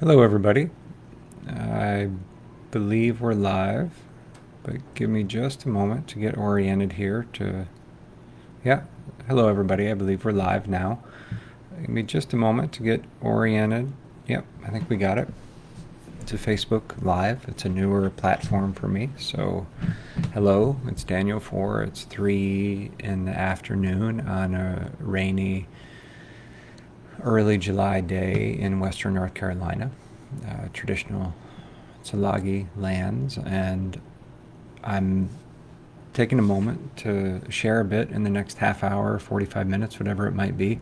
Hello, everybody. I believe we're live, but give me just a moment to get oriented here to... Yeah, hello, everybody. I believe we're live now. Give me just a moment to get oriented. Yep, I think we got it. To Facebook Live. It's a newer platform for me. So, hello, it's Daniel Foor. It's 3 in the afternoon on a rainy early July day in western North Carolina. Traditional Tsalagi lands, and I'm taking a moment to share a bit in the next half hour, 45 minutes, whatever it might be.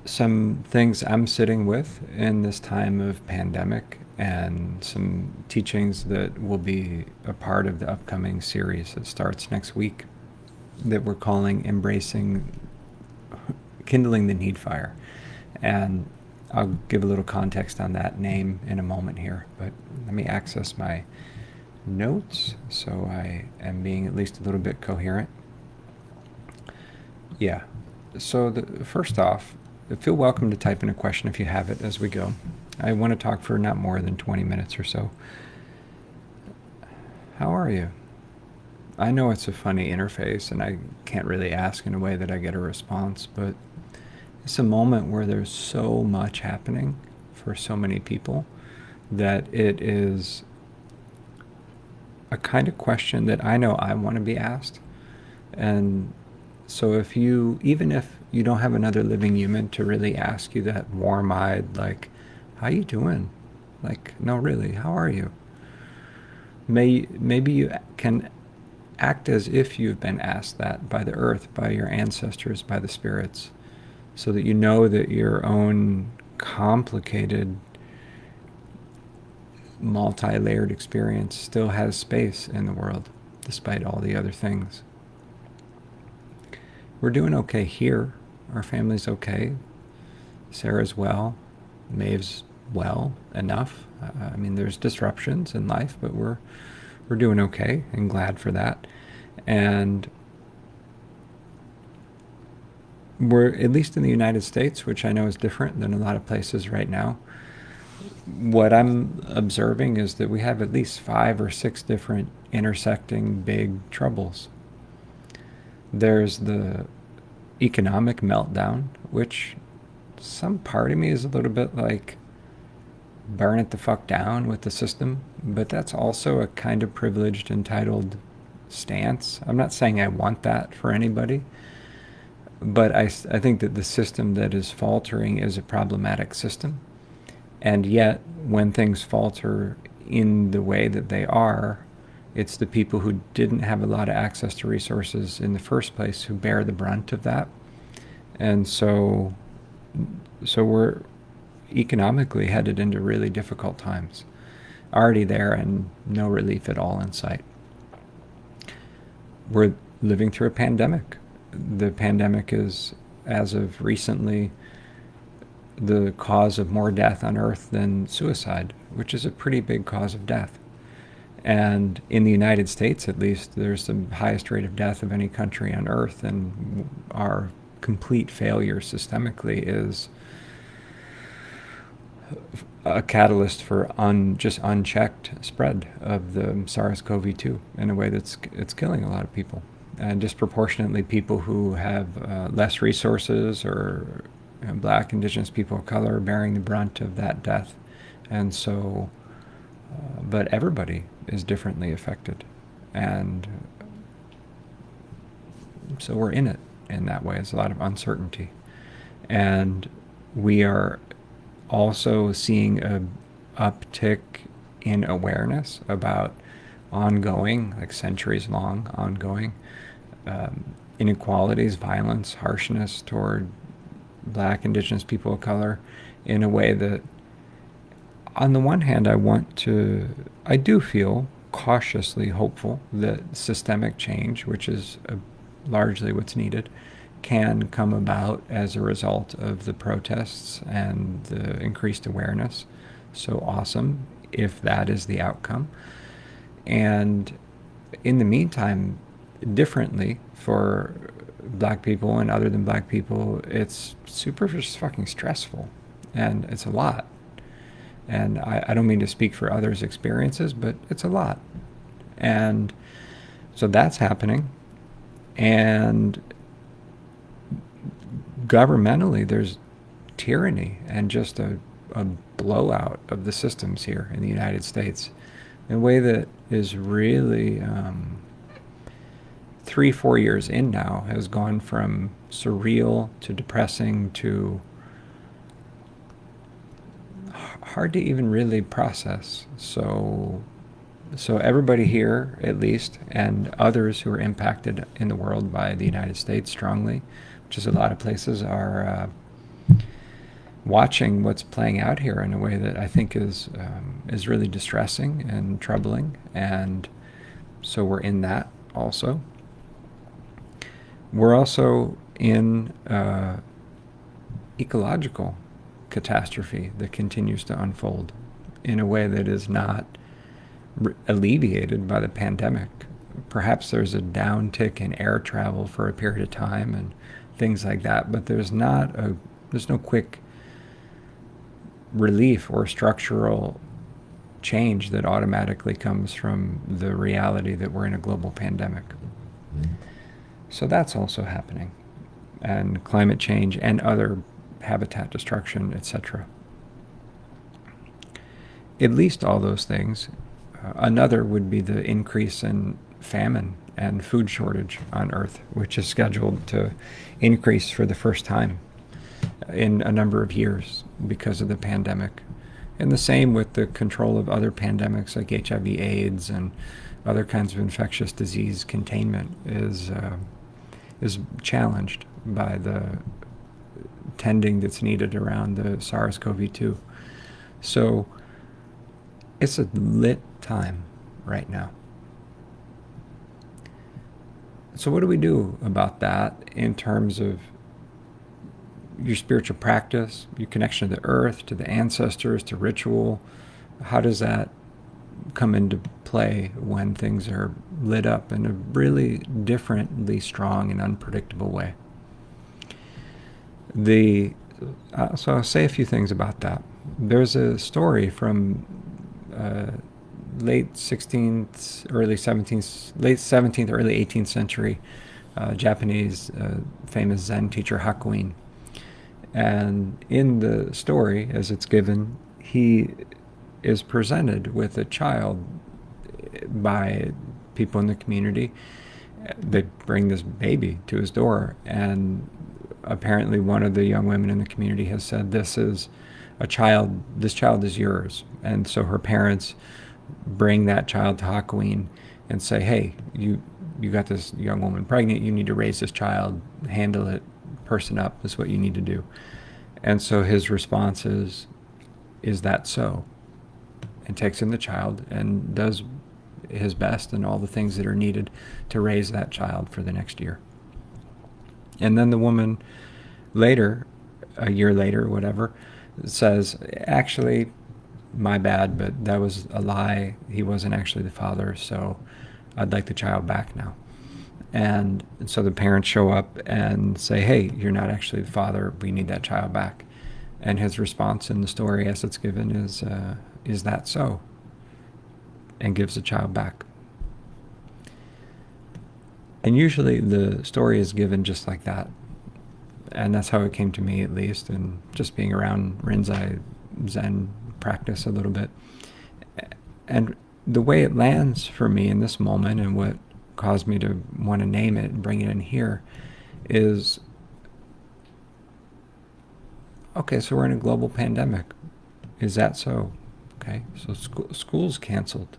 Some things I'm sitting with in this time of pandemic, and some teachings that will be a part of the upcoming series that starts next week that we're calling Kindling the Need Fire. And I'll give a little context on that name in a moment here, but let me access my notes so I am being at least a little bit coherent. Yeah, so first off, feel welcome to type in a question if you have it as we go. I want to talk for not more than 20 minutes or so. How are you? I know it's a funny interface and I can't really ask in a way that I get a response, but it's a moment where there's so much happening for so many people that it is a kind of question that I know I want to be asked. And so even if you don't have another living human to really ask you that warm-eyed, like, how you doing? Like, no, really, how are you? Maybe you can act as if you've been asked that by the earth, by your ancestors, by the spirits, so that you know that your own complicated, multi-layered experience still has space in the world, despite all the other things. We're doing okay here. Our family's okay. Sarah's well. Maeve's well enough. I mean, there's disruptions in life, but we're doing okay and glad for that. And we're, at least in the United States, which I know is different than a lot of places right now, what I'm observing is that we have at least 5 or 6 different intersecting big troubles. There's the economic meltdown, which some part of me is a little bit like, burn it the fuck down with the system, but that's also a kind of privileged, entitled stance. I'm not saying I want that for anybody, but I think that the system that is faltering is a problematic system. And yet, when things falter in the way that they are, it's the people who didn't have a lot of access to resources in the first place who bear the brunt of that. And so we're economically headed into really difficult times. Already there and no relief at all in sight. We're living through a pandemic. The pandemic is, as of recently, the cause of more death on Earth than suicide, which is a pretty big cause of death. And in the United States, at least, there's the highest rate of death of any country on Earth, and our complete failure systemically is a catalyst for just unchecked spread of the SARS-CoV-2 in a way that's it's killing a lot of people, and disproportionately people who have less resources, or Black, Indigenous people of color, bearing the brunt of that death. And so, but everybody is differently affected, and so we're in it in that way. It's a lot of uncertainty, and we are also seeing a uptick in awareness about ongoing, like centuries-long ongoing inequalities, violence, harshness toward Black, Indigenous people of color, in a way that, on the one hand, I do feel cautiously hopeful that systemic change, which is largely what's needed, can come about as a result of the protests and the increased awareness. So awesome if that is the outcome. And in the meantime, differently for Black people and other than Black people, it's super just fucking stressful. And it's a lot. And I don't mean to speak for others' experiences, but it's a lot. And so that's happening. And governmentally, there's tyranny and just a blowout of the systems here in the United States in a way that is really 3-4 years in now has gone from surreal to depressing to hard to even really process. So everybody here, at least, and others who are impacted in the world by the United States strongly, which is a lot of places, are watching what's playing out here in a way that I think is really distressing and troubling. And so we're in that also. We're also in ecological catastrophe that continues to unfold in a way that is not alleviated by the pandemic. Perhaps there's a downtick in air travel for a period of time and things like that, but there's no quick relief or structural change that automatically comes from the reality that we're in a global pandemic. So that's also happening, and climate change and other habitat destruction, etc. At least all those things. Another would be the increase in famine and food shortage on Earth, which is scheduled to increase for the first time in a number of years because of the pandemic. And the same with the control of other pandemics like HIV/AIDS and other kinds of infectious disease containment is challenged by the tending that's needed around the SARS-CoV-2. So it's a lit time right now. So what do we do about that in terms of your spiritual practice, your connection to the earth, to the ancestors, to ritual? How does that come into play when things are lit up in a really differently strong and unpredictable way? So I'll say a few things about that. There's a story from late 17th, early 18th century Japanese famous Zen teacher Hakuin. And in the story, as it's given, he is presented with a child by people in the community. They bring this baby to his door, and apparently one of the young women in the community has said, this child is yours. And so her parents bring that child to Hakuin and say, hey, you got this young woman pregnant, you need to raise this child, handle it, person up, is what you need to do. And so his response is that so? And takes in the child and does his best and all the things that are needed to raise that child for the next year. And then the woman later, a year later, whatever, says, actually, my bad, but that was a lie. He wasn't actually the father, so I'd like the child back now. And so the parents show up and say, hey, you're not actually the father. We need that child back. And his response in the story as it's given is that so? And gives the child back. And usually the story is given just like that. And that's how it came to me, at least, and just being around Rinzai Zen practice a little bit. And the way it lands for me in this moment, and what caused me to want to name it and bring it in here, is, okay, so we're in a global pandemic. Is that so? Okay, so school's canceled.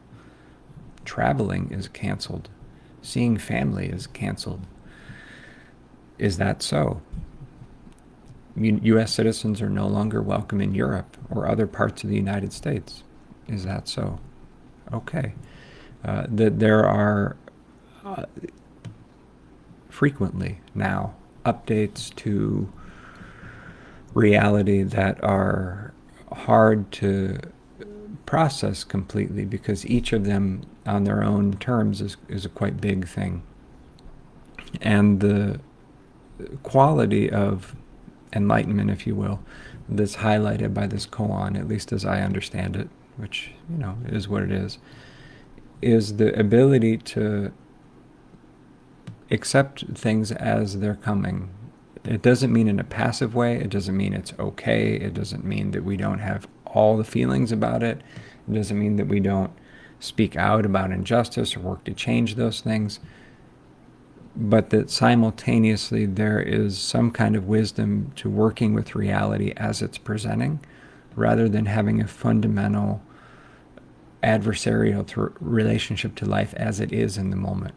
Traveling is canceled. Seeing family is canceled. Is that so? U.S. citizens are no longer welcome in Europe or other parts of the United States. Is that so? Okay. That there are frequently now updates to reality that are hard to process completely, because each of them on their own terms is a quite big thing. And the quality of enlightenment, if you will, that's highlighted by this koan, at least as I understand it, which, is what it is the ability to accept things as they're coming. It doesn't mean in a passive way. It doesn't mean it's okay. It doesn't mean that we don't have all the feelings about it. It doesn't mean that we don't speak out about injustice or work to change those things. But that simultaneously there is some kind of wisdom to working with reality as it's presenting, rather than having a fundamental adversarial relationship to life as it is in the moment.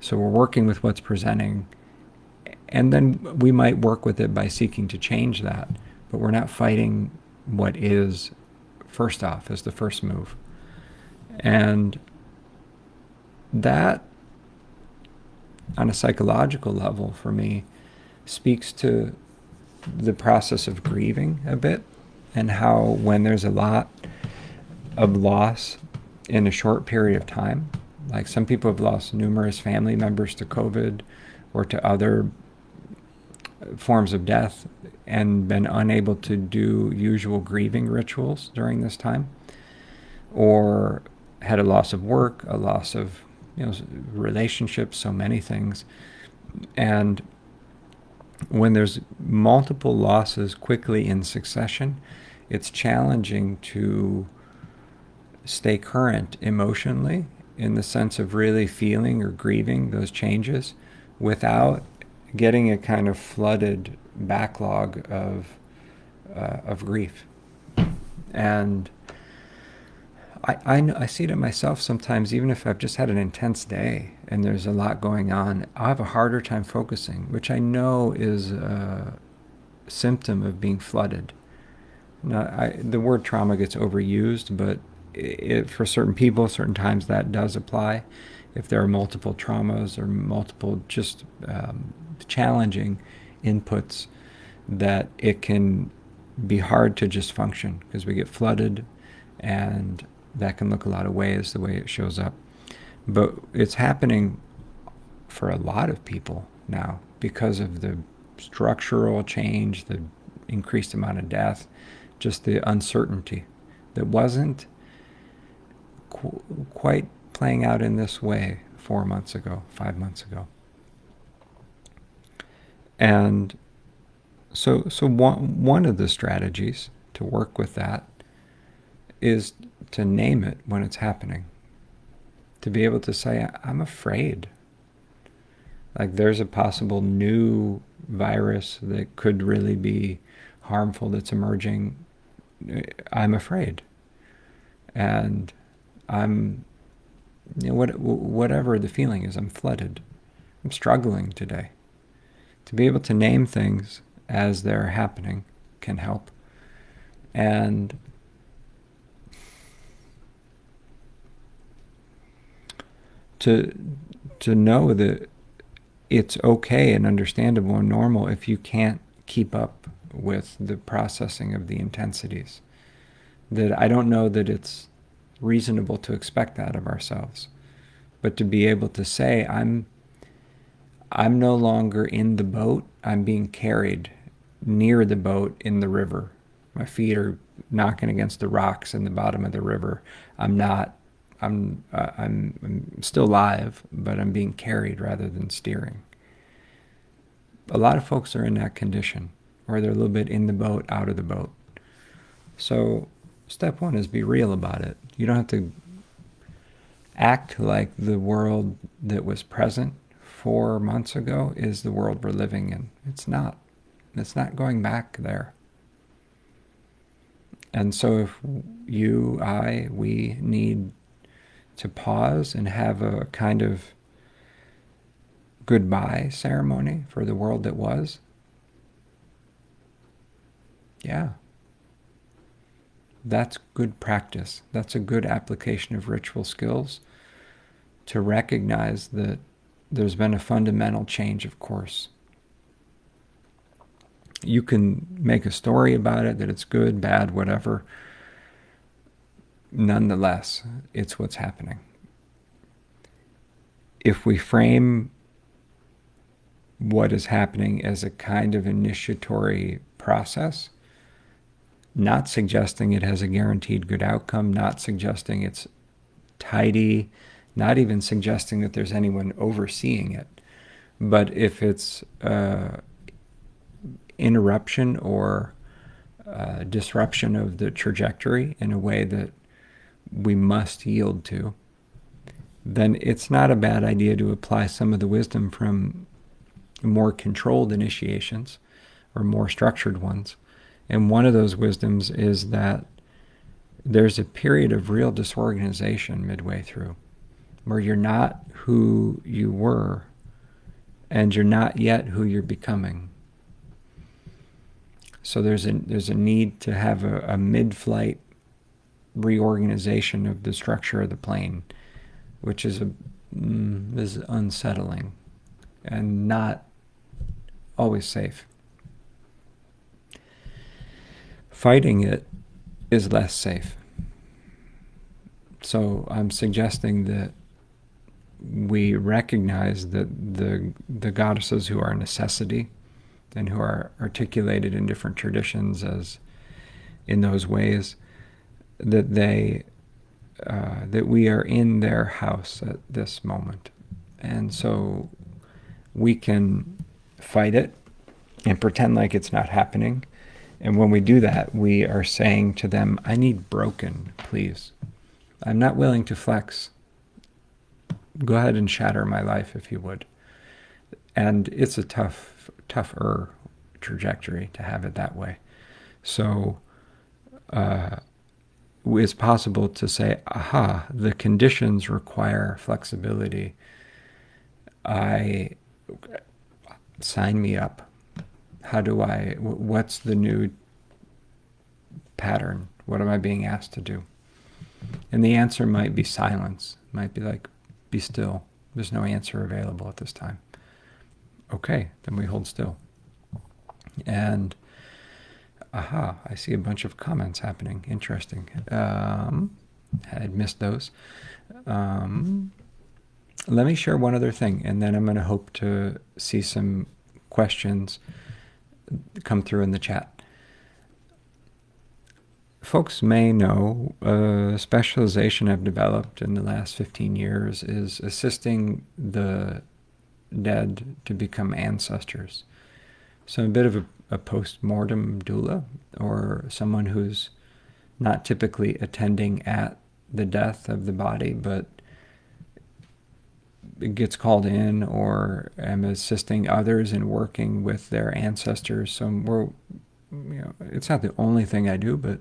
So we're working with what's presenting, and then we might work with it by seeking to change that, but we're not fighting what is first off as the first move. And that, on a psychological level for me, speaks to the process of grieving a bit, and how when there's a lot of loss in a short period of time, like some people have lost numerous family members to COVID or to other forms of death and been unable to do usual grieving rituals during this time, or had a loss of work, a loss of relationships, so many things. And when there's multiple losses quickly in succession, it's challenging to stay current emotionally in the sense of really feeling or grieving those changes without getting a kind of flooded backlog of grief. And I see it in myself sometimes, even if I've just had an intense day and there's a lot going on, I have a harder time focusing, which I know is a symptom of being flooded. Now, the word trauma gets overused, but for certain people, certain times that does apply. If there are multiple traumas or multiple just challenging inputs, that it can be hard to just function because we get flooded, and that can look a lot of ways, the way it shows up. But it's happening for a lot of people now because of the structural change, the increased amount of death, just the uncertainty that wasn't quite playing out in this way 4 months ago, 5 months ago. And so one of the strategies to work with that is to name it when it's happening. To be able to say, I'm afraid. Like there's a possible new virus that could really be harmful that's emerging. I'm afraid. And I'm, whatever the feeling is, I'm flooded. I'm struggling today. To be able to name things as they're happening can help. And to know that it's okay and understandable and normal if you can't keep up with the processing of the intensities. That I don't know that it's reasonable to expect that of ourselves, but to be able to say, I'm no longer in the boat, I'm being carried near the boat in the river. My feet are knocking against the rocks in the bottom of the river. I'm still alive, but I'm being carried rather than steering. A lot of folks are in that condition, or they're a little bit in the boat, out of the boat. So step one is be real about it. You don't have to act like the world that was present 4 months ago is the world we're living in. It's not. It's not going back there. And so if we need to pause and have a kind of goodbye ceremony for the world that was, yeah, that's good practice. That's a good application of ritual skills to recognize that there's been a fundamental change of course. You can make a story about it, that it's good, bad, whatever. Nonetheless, it's what's happening. If we frame what is happening as a kind of initiatory process, not suggesting it has a guaranteed good outcome, not suggesting it's tidy, not even suggesting that there's anyone overseeing it. But if it's interruption or disruption of the trajectory in a way that we must yield to, then it's not a bad idea to apply some of the wisdom from more controlled initiations or more structured ones. And one of those wisdoms is that there's a period of real disorganization midway through, where you're not who you were, and you're not yet who you're becoming. So there's a need to have a mid-flight reorganization of the structure of the plane, which is unsettling and not always safe. Fighting it is less safe. So I'm suggesting that we recognize that the goddesses who are necessity and who are articulated in different traditions as in those ways, that we are in their house at this moment. And so we can fight it and pretend like it's not happening. And when we do that, we are saying to them, I need broken, please. I'm not willing to flex. Go ahead and shatter my life if you would. And it's a tougher trajectory to have it that way. So it's possible to say, aha, the conditions require flexibility. Sign me up. What's the new pattern? What am I being asked to do? And the answer might be silence. It might be like, be still. There's no answer available at this time. Okay, then we hold still. And, aha, I see a bunch of comments happening. Interesting. I'd missed those. Let me share one other thing, and then I'm going to hope to see some questions come through in the chat. Folks may know a specialization I've developed in the last 15 years is assisting the dead to become ancestors. So I'm a bit of a post-mortem doula, or someone who's not typically attending at the death of the body, but gets called in, or am assisting others in working with their ancestors. So it's not the only thing I do, but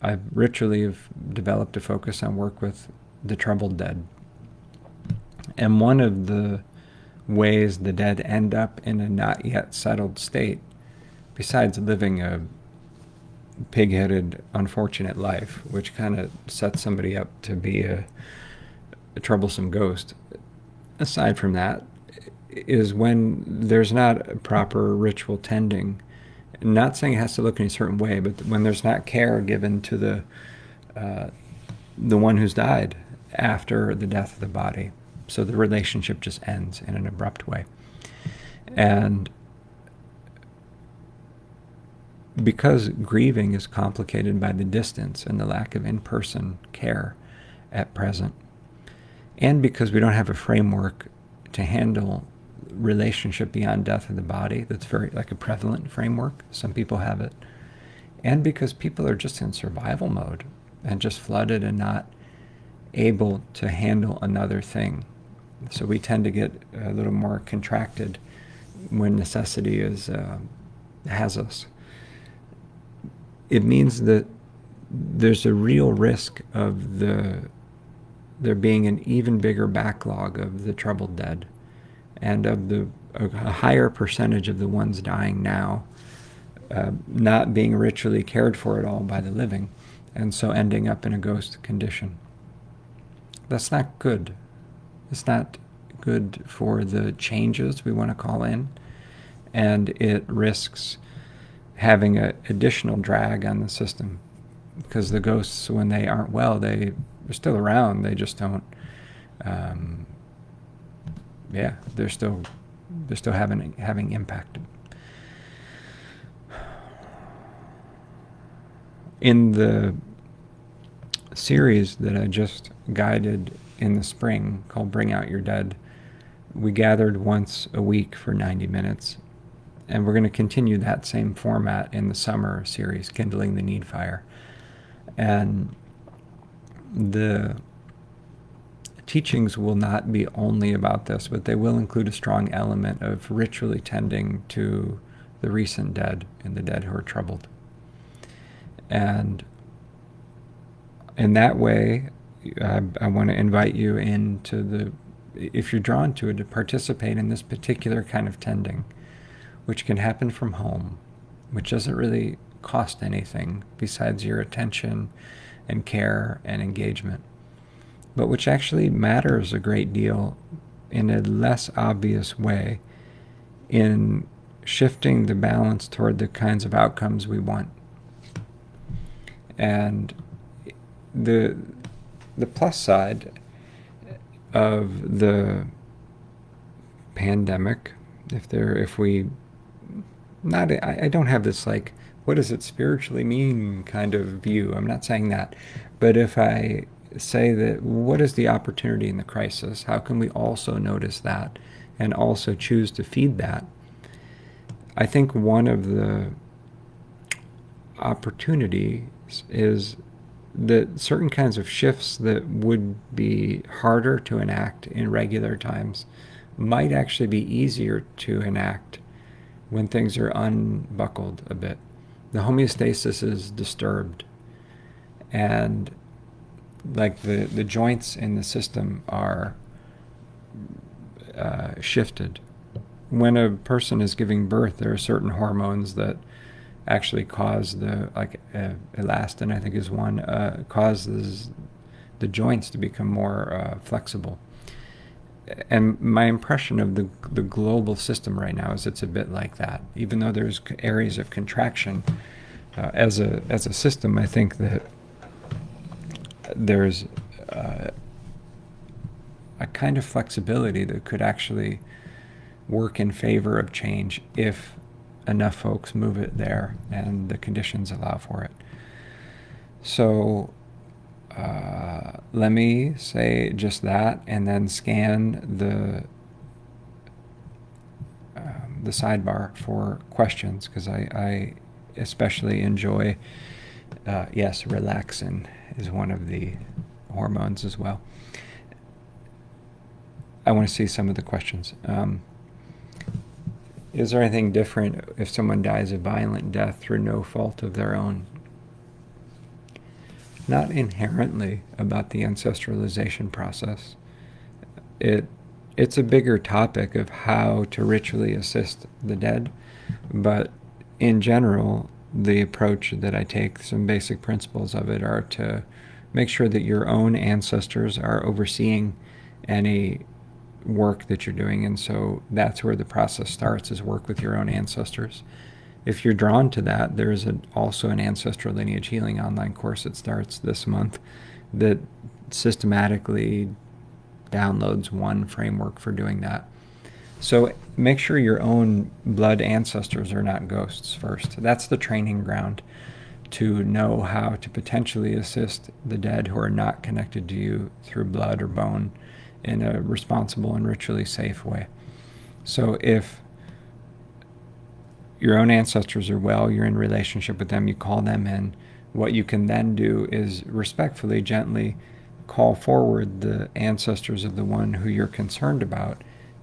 I ritually have developed a focus on work with the troubled dead. And one of the ways the dead end up in a not yet settled state, besides living a pig-headed, unfortunate life, which kind of sets somebody up to be a troublesome ghost, aside from that, is when there's not a proper ritual tending. Not saying it has to look in a certain way, but when there's not care given to the one who's died after the death of the body. So the relationship just ends in an abrupt way. And because grieving is complicated by the distance and the lack of in-person care at present, and because we don't have a framework to handle relationship beyond death of the body that's very like a prevalent framework, some people have it, and because people are just in survival mode and just flooded and not able to handle another thing. So we tend to get a little more contracted when necessity has us. It means that there's a real risk of there being an even bigger backlog of the troubled dead, and of a higher percentage of the ones dying now not being ritually cared for at all by the living, and so ending up in a ghost condition. That's not good. It's not good for the changes we want to call in, and it risks having an additional drag on the system, because the ghosts, when they aren't well, they're still around. They just don't, they're still they're still having impact. In the series that I just guided in the spring called Bring Out Your Dead, we gathered once a week for 90 minutes. And we're going to continue that same format in the summer series, Kindling the Need Fire. And the teachings will not be only about this, but they will include a strong element of ritually tending to the recent dead and the dead who are troubled. And in that way, I want to invite you into if you're drawn to it, to participate in this particular kind of tending, which can happen from home, which doesn't really cost anything besides your attention and care and engagement, but which actually matters a great deal in a less obvious way in shifting the balance toward the kinds of outcomes we want. And the plus side of the pandemic, I don't have this like, what does it spiritually mean kind of view. I'm not saying that. But if I say that, what is the opportunity in the crisis? How can we also notice that and also choose to feed that? I think one of the opportunities is that certain kinds of shifts that would be harder to enact in regular times might actually be easier to enact when things are unbuckled a bit. The homeostasis is disturbed, and like the joints in the system are shifted. When a person is giving birth, there are certain hormones that actually cause elastin, I think is one, causes the joints to become more flexible. And my impression of the global system right now is it's a bit like that. Even though there's areas of contraction, as a system, I think that there's a kind of flexibility that could actually work in favor of change if enough folks move it there and the conditions allow for it. So let me say just that, and then scan the sidebar for questions, because I especially enjoy, relaxin is one of the hormones as well. I want to see some of the questions. Is there anything different if someone dies a violent death through no fault of their own? Not inherently about the ancestralization process. It's a bigger topic of how to ritually assist the dead, but in general, the approach that I take, some basic principles of it, are to make sure that your own ancestors are overseeing any work that you're doing, and so that's where the process starts, is work with your own ancestors. If you're drawn to that, there's also an ancestral lineage healing online course that starts this month that systematically downloads one framework for doing that. So make sure your own blood ancestors are not ghosts first. That's the training ground to know how to potentially assist the dead who are not connected to you through blood or bone in a responsible and ritually safe way. So if your own ancestors are well, you're in relationship with them, you call them in, what you can then do is respectfully, gently call forward the ancestors of the one who you're concerned about,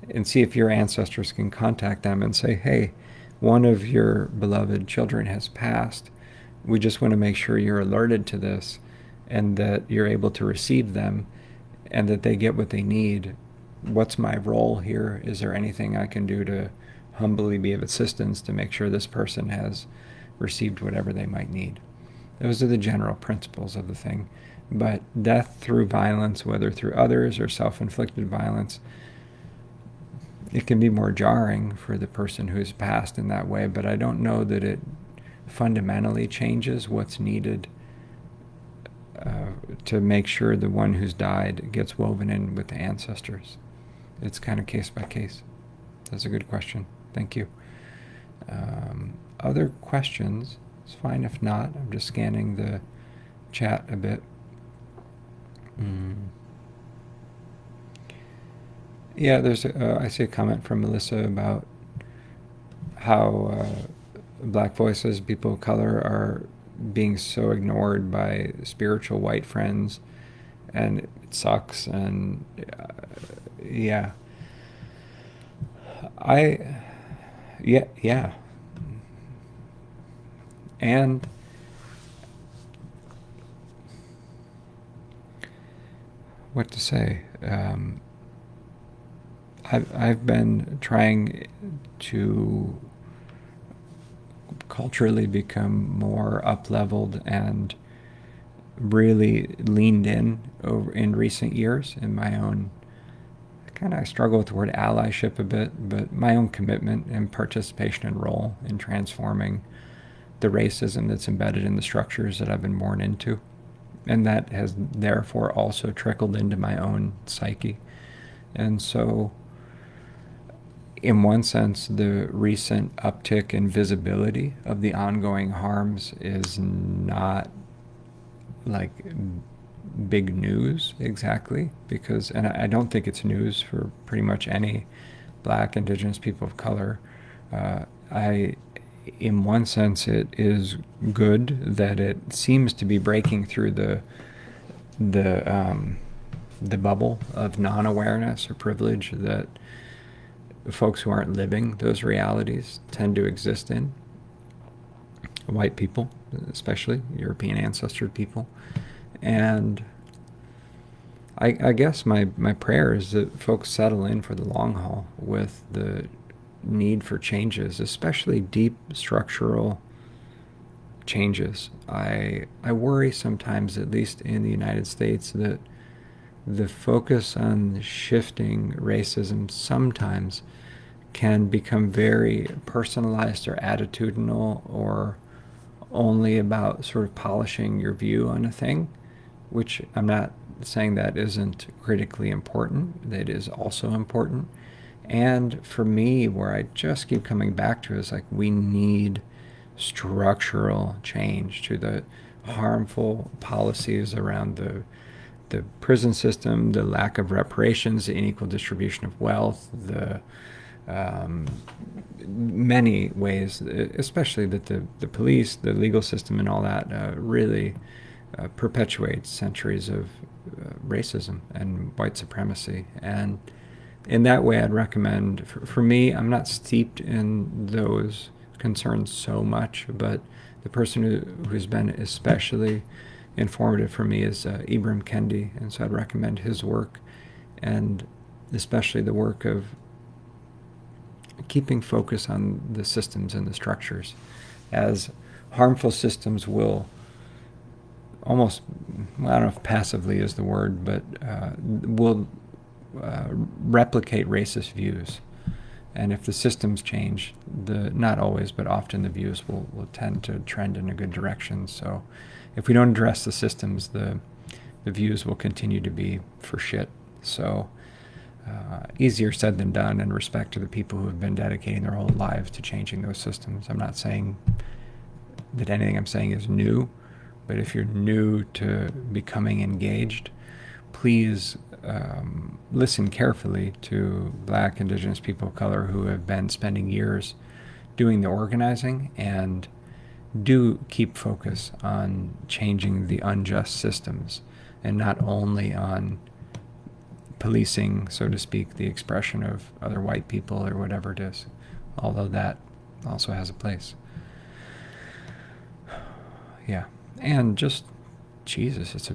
and see if your ancestors can contact them and say, hey, one of your beloved children has passed. We just want to make sure you're alerted to this and that you're able to receive them and that they get what they need. What's my role here? Is there anything I can do to humbly be of assistance to make sure this person has received whatever they might need? Those are the general principles of the thing. But death through violence, whether through others or self-inflicted violence, it can be more jarring for the person who's passed in that way, but I don't know that it fundamentally changes what's needed to make sure the one who's died gets woven in with the ancestors. It's kind of case by case. That's a good question. Thank you. Other questions? It's fine if not. I'm just scanning the chat a bit. Yeah, I see a comment from Melissa about how black voices, people of color, are being so ignored by spiritual white friends, and it sucks. And yeah, yeah, and what to say? I've been trying to culturally become more up-leveled and really leaned in over in recent years in my own I struggle with the word allyship a bit, but my own commitment and participation and role in transforming the racism that's embedded in the structures that I've been born into. And that has therefore also trickled into my own psyche. And so, in one sense, the recent uptick in visibility of the ongoing harms is not like big news exactly, because, and I don't think it's news for pretty much any black, indigenous people of color. In one sense, it is good that it seems to be breaking through the bubble of non-awareness or privilege that folks who aren't living those realities tend to exist in. White people, especially European ancestral people. And I guess my prayer is that folks settle in for the long haul with the need for changes, especially deep structural changes. I worry sometimes, at least in the United States, that the focus on shifting racism sometimes can become very personalized or attitudinal, or only about sort of polishing your view on a thing, which I'm not saying that isn't critically important. That is also important. And for me, where I just keep coming back to is like, we need structural change to the harmful policies around the prison system, the lack of reparations, the unequal distribution of wealth, the many ways, especially that the police, the legal system, and all that really perpetuates centuries of racism and white supremacy. And in that way, I'd recommend, for me, I'm not steeped in those concerns so much, but the person who's been especially informative for me is Ibram Kendi, and so I'd recommend his work, and especially the work of keeping focus on the systems and the structures, as harmful systems will almost, well, I don't know if passively is the word, but will replicate racist views. And if the systems change, not always, but often the views will tend to trend in a good direction. So if we don't address the systems, the views will continue to be for shit. So easier said than done in respect to the people who have been dedicating their whole lives to changing those systems. I'm not saying that anything I'm saying is new, but if you're new to becoming engaged, please listen carefully to Black, Indigenous people of color who have been spending years doing the organizing, and do keep focus on changing the unjust systems, and not only on policing, so to speak, the expression of other white people or whatever it is, although that also has a place. Yeah. And just, Jesus, it's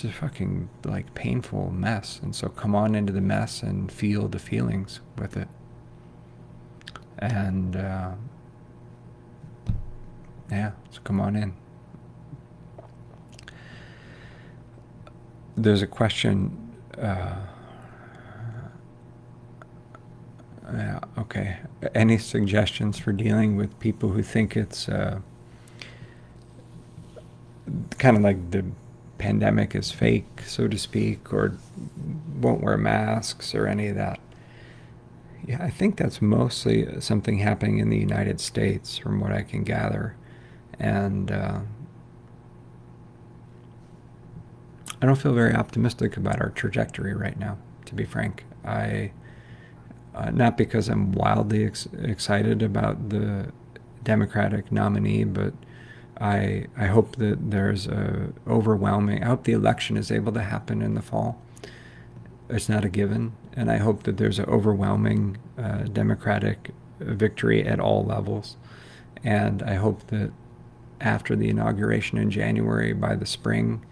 a fucking like painful mess. And so come on into the mess and feel the feelings with it. And yeah, so come on in. There's a question. Yeah, okay. Any suggestions for dealing with people who think it's kind of like the pandemic is fake, so to speak, or won't wear masks or any of that? Yeah, I think that's mostly something happening in the United States, from what I can gather. And I don't feel very optimistic about our trajectory right now, to be frank. Not because I'm wildly excited about the Democratic nominee, but I hope that there's a overwhelming. I hope the election is able to happen in the fall. It's not a given, and I hope that there's an overwhelming Democratic victory at all levels. And I hope that after the inauguration in January, by the spring,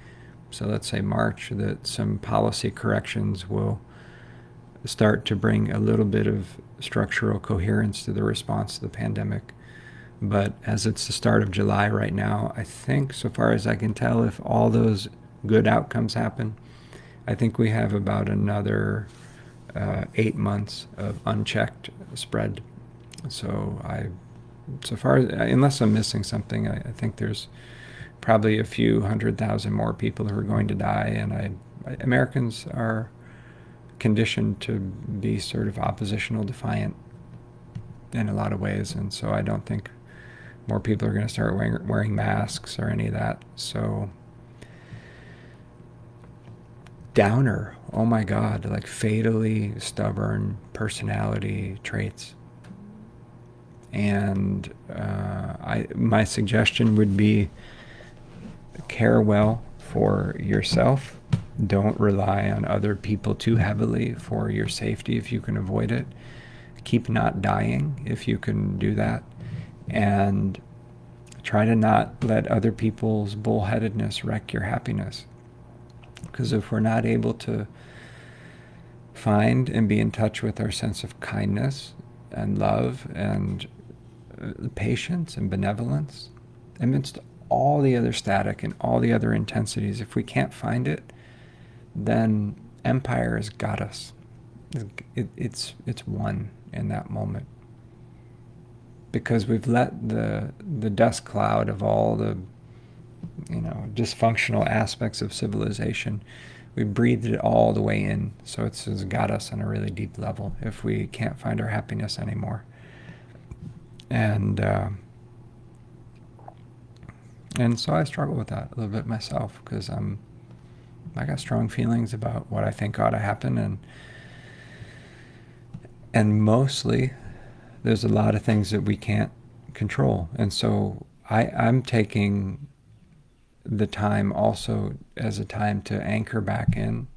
so let's say March, that some policy corrections will start to bring a little bit of structural coherence to the response to the pandemic. But as it's the start of July right now, I think, so far as I can tell, if all those good outcomes happen, I think we have about another 8 months of unchecked spread. So so far, unless I'm missing something, I think there's probably a few 100,000 more people who are going to die, and Americans are conditioned to be sort of oppositional defiant in a lot of ways, and so I don't think more people are going to start wearing masks or any of that. So downer, oh my God, like fatally stubborn personality traits. And my suggestion would be care well for yourself. Don't rely on other people too heavily for your safety if you can avoid it. Keep not dying if you can do that. And try to not let other people's bullheadedness wreck your happiness. Because if we're not able to find and be in touch with our sense of kindness and love and patience and benevolence, amidst all the other static and all the other intensities, if we can't find it, then empire has got us. It's won in that moment. Because we've let the dust cloud of all the dysfunctional aspects of civilization, we breathed it all the way in, so it's got us on a really deep level if we can't find our happiness anymore. And so I struggle with that a little bit myself, because I got strong feelings about what I think ought to happen, and mostly there's a lot of things that we can't control. And so I'm taking the time also as a time to anchor back in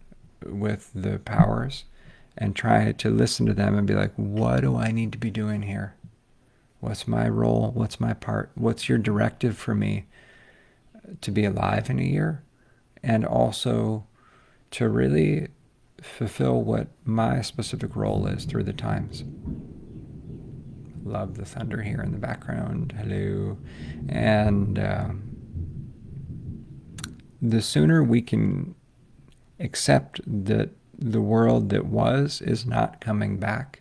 with the powers and try to listen to them and be like, what do I need to be doing here? What's my role? What's my part? What's your directive for me to be alive in a year? And also to really fulfill what my specific role is through the times. Love the thunder here in the background. Hello. And the sooner we can accept that the world that was is not coming back,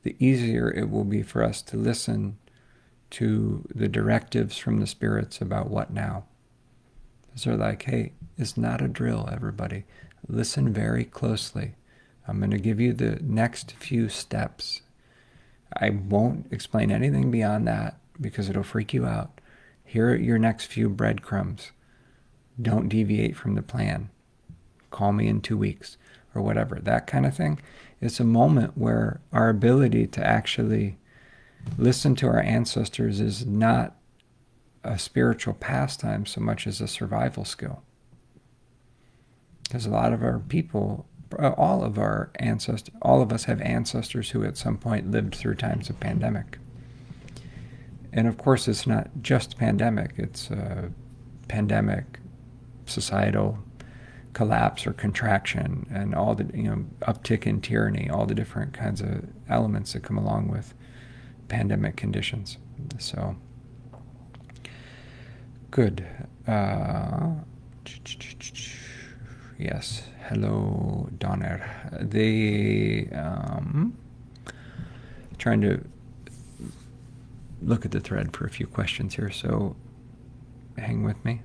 the easier it will be for us to listen to the directives from the spirits about what now. So they're like, hey, it's not a drill, everybody. Listen very closely. I'm going to give you the next few steps. I won't explain anything beyond that because it'll freak you out. Here are your next few breadcrumbs. Don't deviate from the plan. Call me in 2 weeks or whatever. That kind of thing. It's a moment where our ability to actually listen to our ancestors is not a spiritual pastime so much as a survival skill. Because a lot of our people, all of us have ancestors who at some point lived through times of pandemic. And of course, it's not just pandemic. It's pandemic, societal collapse or contraction, and all the uptick in tyranny, all the different kinds of elements that come along with pandemic conditions. So, good. Yes. Hello, Donner. Trying to look at the thread for a few questions here, so hang with me.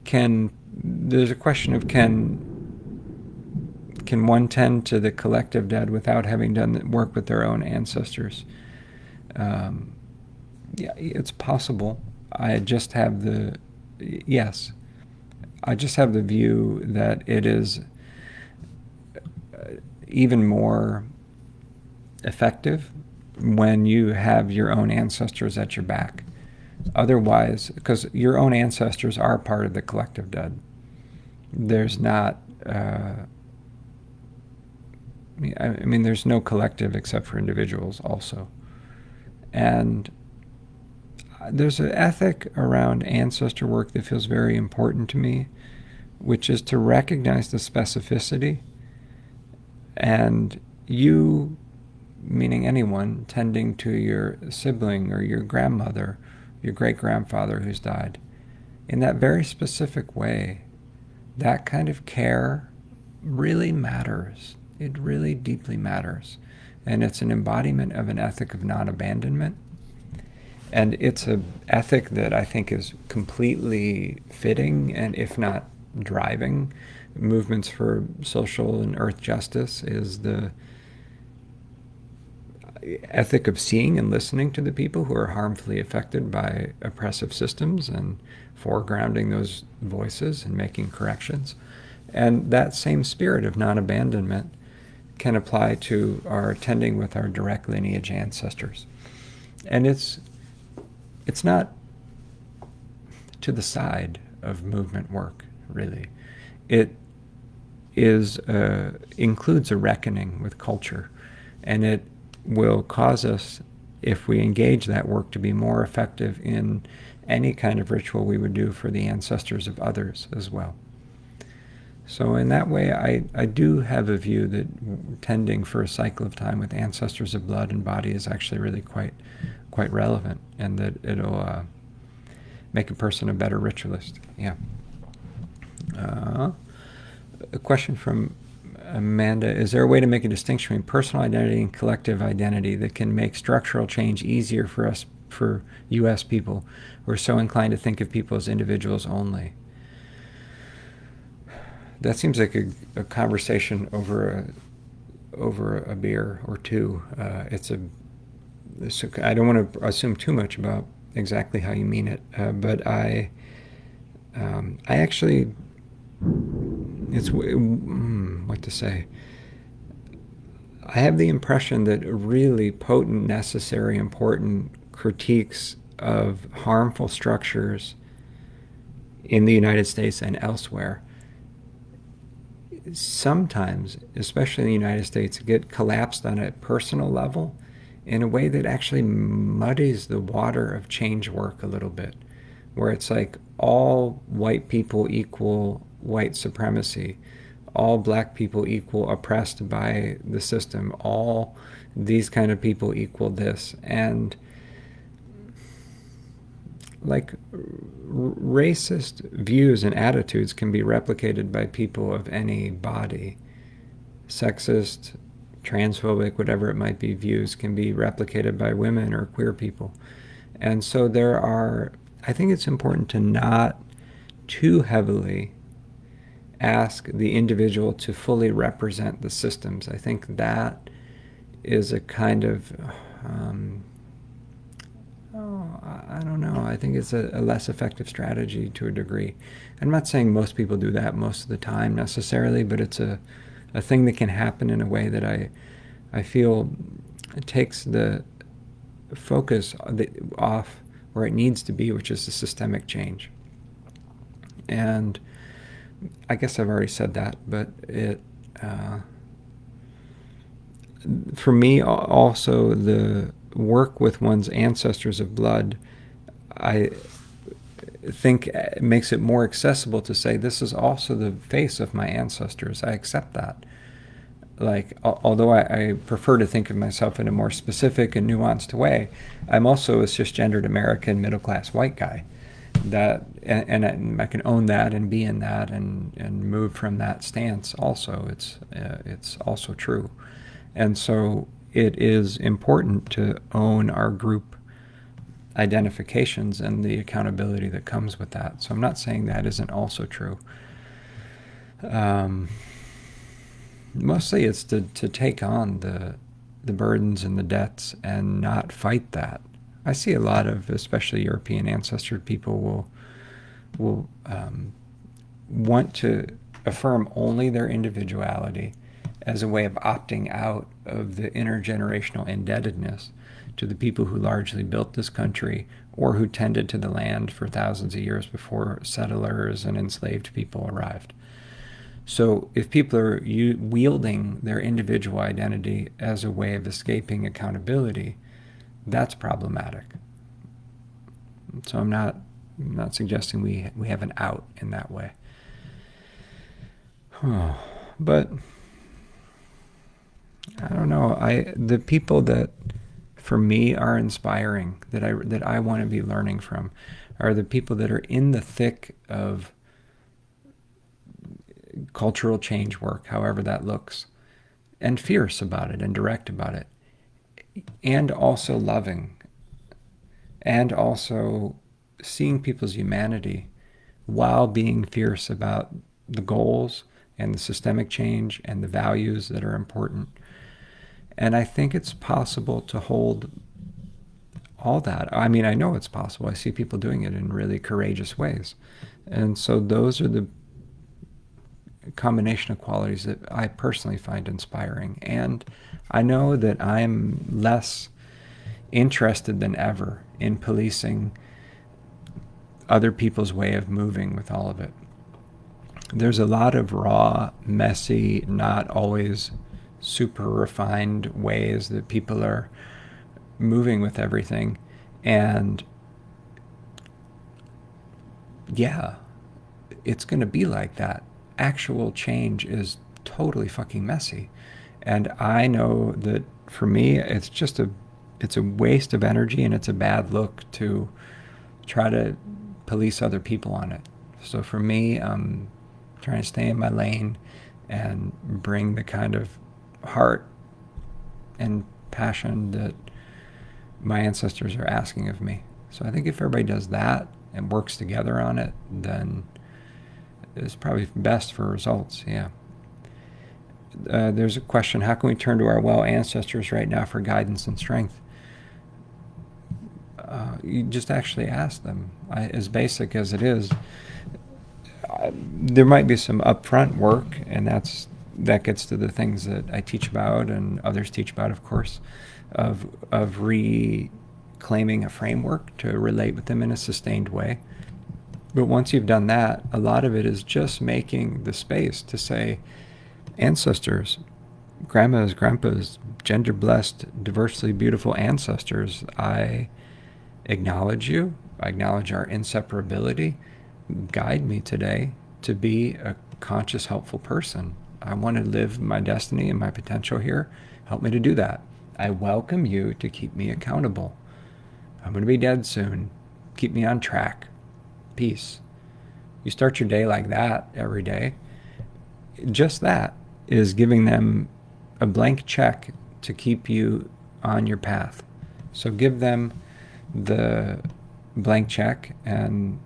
there's a question of can one tend to the collective dead without having done the work with their own ancestors? Yeah, it's possible. Yes, I just have the view that it is even more effective when you have your own ancestors at your back. Otherwise, because your own ancestors are part of the collective dead, there's not, there's no collective except for individuals also. And there's an ethic around ancestor work that feels very important to me, which is to recognize the specificity, and you, meaning anyone, tending to your sibling or your grandmother, your great-grandfather who's died, in that very specific way, that kind of care really matters. It really deeply matters. And it's an embodiment of an ethic of non-abandonment. And it's an ethic that I think is completely fitting, and if not driving, movements for social and earth justice, is the ethic of seeing and listening to the people who are harmfully affected by oppressive systems and foregrounding those voices and making corrections. And that same spirit of non-abandonment can apply to our tending with our direct lineage ancestors. And it's not to the side of movement work, really. It includes a reckoning with culture, and it will cause us, if we engage that work, to be more effective in any kind of ritual we would do for the ancestors of others as well. So in that way, I do have a view that tending for a cycle of time with ancestors of blood and body is actually really quite relevant, and that it'll make a person a better ritualist. Yeah. A question from Amanda: is there a way to make a distinction between personal identity and collective identity that can make structural change easier for us, for U.S. people who are so inclined to think of people as individuals only? That seems like a conversation over a beer or two. I don't want to assume too much about exactly how you mean it, but I actually, what to say? I have the impression that really potent, necessary, important critiques of harmful structures in the United States and elsewhere sometimes, especially in the United States, get collapsed on a personal level in a way that actually muddies the water of change work a little bit, where it's like all white people equal white supremacy, all black people equal oppressed by the system, all these kind of people equal this. And like racist views and attitudes can be replicated by people of any body. Sexist, transphobic, whatever it might be, views can be replicated by women or queer people. And so I think it's important to not too heavily ask the individual to fully represent the systems. I think that is a kind of, I don't know, I think it's a less effective strategy to a degree. I'm not saying most people do that most of the time necessarily, but it's a thing that can happen in a way that I feel it takes the focus off where it needs to be, which is the systemic change. And I guess I've already said that, but for me also, the work with one's ancestors of blood, I think it makes it more accessible to say, this is also the face of my ancestors. I accept that. Like, although I prefer to think of myself in a more specific and nuanced way, I'm also a cisgendered American middle-class white guy. And I can own that and be in that and move from that stance also. It's also true. And so it is important to own our group identifications and the accountability that comes with that. So I'm not saying that isn't also true. Mostly it's to take on the burdens and the debts and not fight that. I see a lot of, especially European ancestor people will want to affirm only their individuality as a way of opting out of the intergenerational indebtedness to the people who largely built this country or who tended to the land for thousands of years before settlers and enslaved people arrived. So if people are wielding their individual identity as a way of escaping accountability, that's problematic. So I'm not suggesting we have an out in that way. But I don't know. The people that for me are inspiring, that I want to be learning from, are the people that are in the thick of cultural change work, however that looks, and fierce about it and direct about it, and also loving, and also seeing people's humanity while being fierce about the goals and the systemic change and the values that are important. And I think it's possible to hold all that. I mean, I know it's possible. I see people doing it in really courageous ways. And so those are the combination of qualities that I personally find inspiring. And I know that I'm less interested than ever in policing other people's way of moving with all of it. There's a lot of raw, messy, not always super refined ways that people are moving with everything. And yeah, it's going to be like that. Actual change is totally fucking messy. And I know that for me, it's a waste of energy, and it's a bad look to try to police other people on it. So for me, I'm trying to stay in my lane and bring the kind of heart and passion that my ancestors are asking of me. So I think if everybody does that and works together on it, then it's probably best for results. Yeah. There's a question: how can we turn to our well ancestors right now for guidance and strength? You just actually ask them. As basic as it is, there might be some upfront work, and that gets to the things that I teach about and others teach about, of course, of reclaiming a framework to relate with them in a sustained way. But once you've done that, a lot of it is just making the space to say, ancestors, grandmas, grandpas, gender-blessed, diversely beautiful ancestors, I acknowledge you. I acknowledge our inseparability. Guide me today to be a conscious, helpful person. I want to live my destiny and my potential here. Help me to do that. I welcome you to keep me accountable. I'm going to be dead soon. Keep me on track. Peace. You start your day like that every day. Just that is giving them a blank check to keep you on your path. So give them the blank check and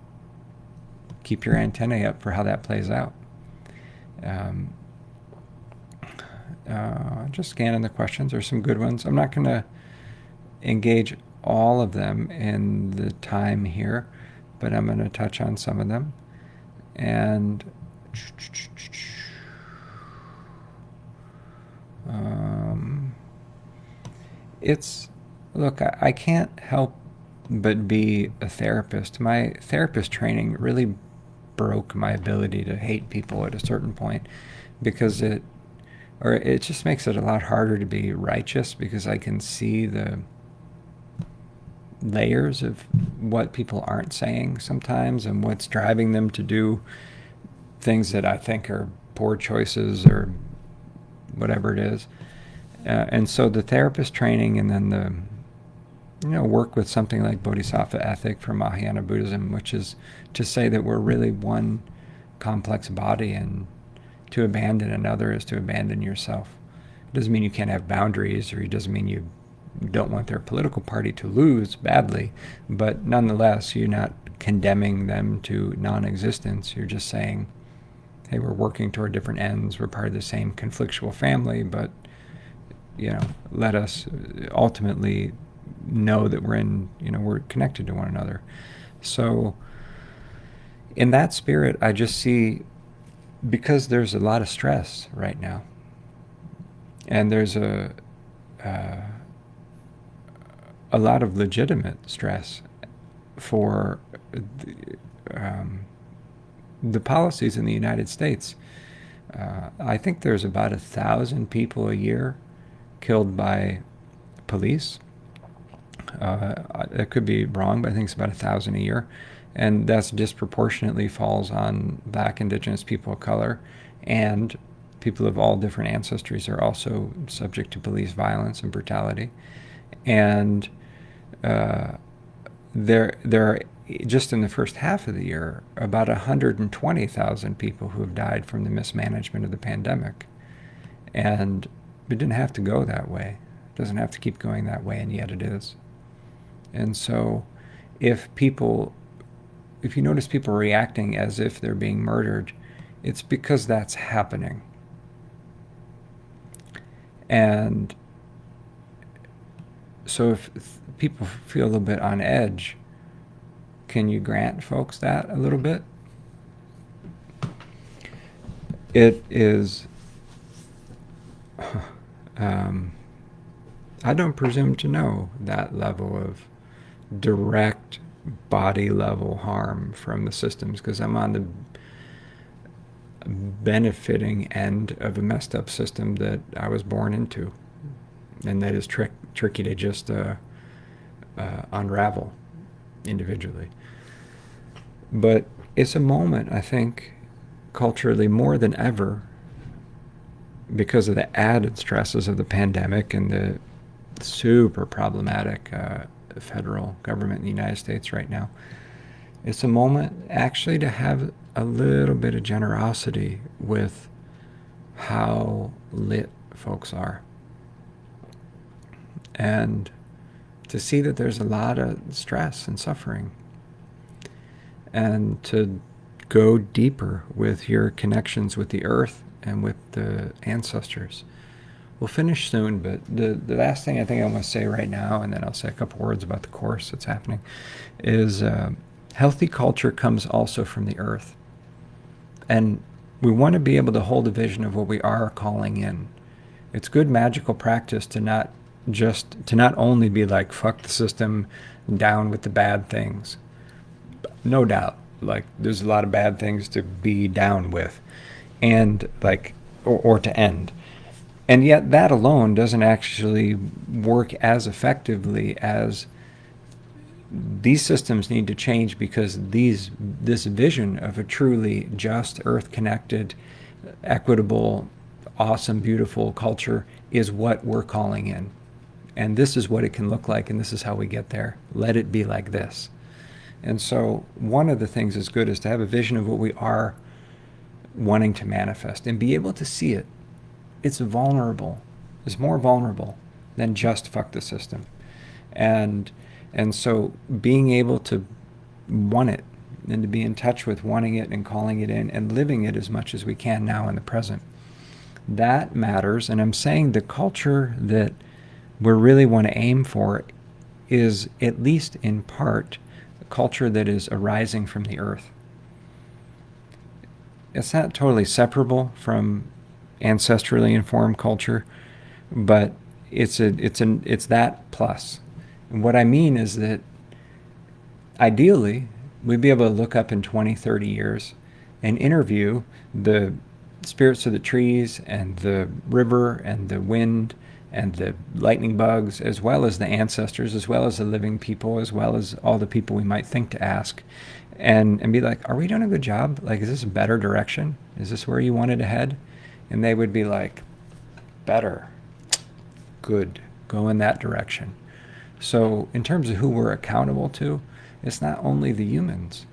keep your antennae up for how that plays out. Just scanning the questions. There's some good ones. I'm not going to engage all of them in the time here, but I'm going to touch on some of them. And look, I can't help but be a therapist. My therapist training really broke my ability to hate people at a certain point, because it just makes it a lot harder to be righteous, because I can see the layers of what people aren't saying sometimes and what's driving them to do things that I think are poor choices or whatever it is. And so the therapist training, and then the work with something like Bodhisattva ethic from Mahayana Buddhism, which is to say that we're really one complex body, and to abandon another is to abandon yourself. It doesn't mean you can't have boundaries, or it doesn't mean you don't want their political party to lose badly, but nonetheless, you're not condemning them to non-existence. You're just saying, hey, we're working toward different ends. We're part of the same conflictual family, but let us ultimately know that we're connected to one another. So in that spirit, I just see, because there's a lot of stress right now, and there's a lot of legitimate stress for the policies in the United States. I think there's about 1,000 people a year killed by police. It could be wrong, but I think it's about 1,000 a year. And that's disproportionately falls on Black, Indigenous people of color, and people of all different ancestries are also subject to police violence and brutality. And there are, just in the first half of the year, about 120,000 people who have died from the mismanagement of the pandemic. And it didn't have to go that way. It doesn't have to keep going that way, and yet it is. And so if you notice people reacting as if they're being murdered, it's because that's happening. And so if people feel a little bit on edge, can you grant folks that a little bit? It is, I don't presume to know that level of direct body level harm from the systems, because I'm on the benefiting end of a messed up system that I was born into, and that is tricky to just unravel individually. But it's a moment, I think, culturally more than ever, because of the added stresses of the pandemic and the super problematic federal government in the United States right now. It's a moment actually to have a little bit of generosity with how lit folks are, and to see that there's a lot of stress and suffering, and to go deeper with your connections with the earth and with the ancestors. We'll finish soon, but the last thing I think I want to say right now, and then I'll say a couple words about the course that's happening, is healthy culture comes also from the earth. And we want to be able to hold a vision of what we are calling in. It's good magical practice to not only be like, fuck the system, down with the bad things. No doubt, like, there's a lot of bad things to be down with, and like, or to end. And yet that alone doesn't actually work as effectively as these systems need to change, because this vision of a truly just, earth-connected, equitable, awesome, beautiful culture is what we're calling in. And this is what it can look like, and this is how we get there. Let it be like this. And so one of the things that's good is to have a vision of what we are wanting to manifest and be able to see it. It's vulnerable. It's more vulnerable than just fuck the system. And so being able to want it, and to be in touch with wanting it and calling it in and living it as much as we can now in the present, that matters. And I'm saying the culture that we really want to aim for is, at least in part, a culture that is arising from the earth. It's not totally separable from ancestrally informed culture, but it's that plus. And what I mean is that ideally we'd be able to look up in 20, 30 years and interview the spirits of the trees and the river and the wind and the lightning bugs, as well as the ancestors, as well as the living people, as well as all the people we might think to ask, and be like, are we doing a good job? Like, is this a better direction? Is this where you wanted to head? And they would be like, better, good, go in that direction. So in terms of who we're accountable to, it's not only the humans.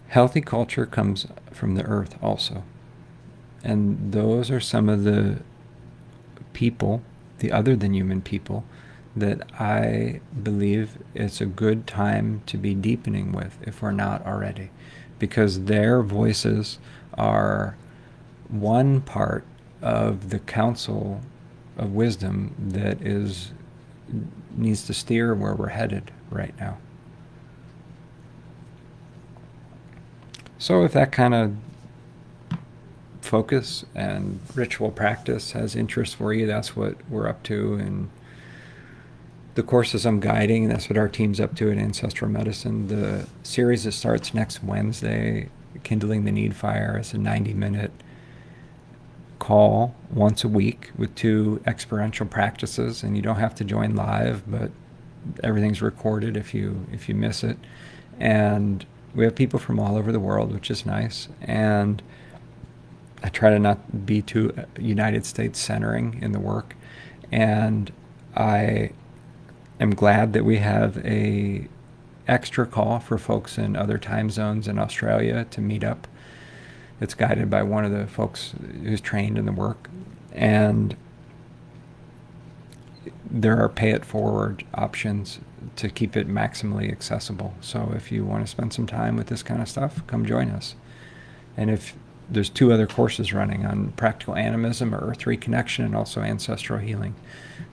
Healthy culture comes from the earth also. And those are some of the people, the other than human people, that I believe it's a good time to be deepening with if we're not already. Because their voices are one part of the council of wisdom that needs to steer where we're headed right now. So if that kind of focus and ritual practice has interest for you, that's what we're up to. And the courses I'm guiding, that's what our team's up to at Ancestral Medicine. The series that starts next Wednesday, Kindling the Need Fire, is a 90-minute call once a week with 2 experiential practices, and you don't have to join live, but everything's recorded if you miss it. And we have people from all over the world, which is nice. And I try to not be too United States centering in the work. And I am glad that we have a extra call for folks in other time zones in Australia to meet up. It's guided by one of the folks who's trained in the work. And there are pay-it-forward options to keep it maximally accessible. So if you want to spend some time with this kind of stuff, come join us. And if there's 2 other courses running on practical animism or earth reconnection and also ancestral healing.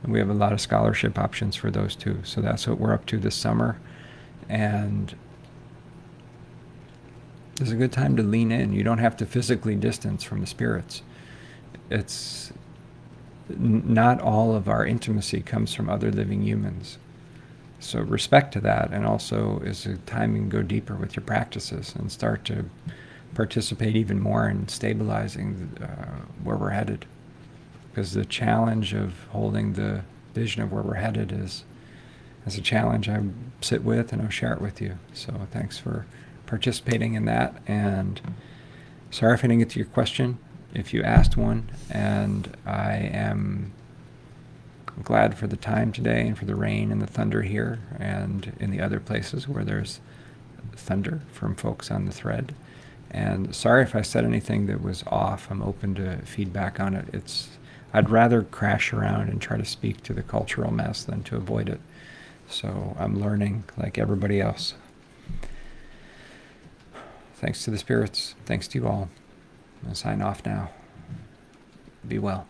And we have a lot of scholarship options for those 2. So that's what we're up to this summer. And it's a good time to lean in. You don't have to physically distance from the spirits. It's not all of our intimacy comes from other living humans. So respect to that, and also is a time you can go deeper with your practices and start to participate even more in stabilizing where we're headed. Because the challenge of holding the vision of where we're headed is a challenge I sit with, and I'll share it with you. So thanks for participating in that. And sorry if I didn't get to your question, if you asked one. And I am glad for the time today and for the rain and the thunder here and in the other places where there's thunder from folks on the thread. And sorry if I said anything that was off. I'm open to feedback on it. I'd rather crash around and try to speak to the cultural mess than to avoid it. So I'm learning like everybody else. Thanks to the spirits. Thanks to you all. I'm going to sign off now. Be well.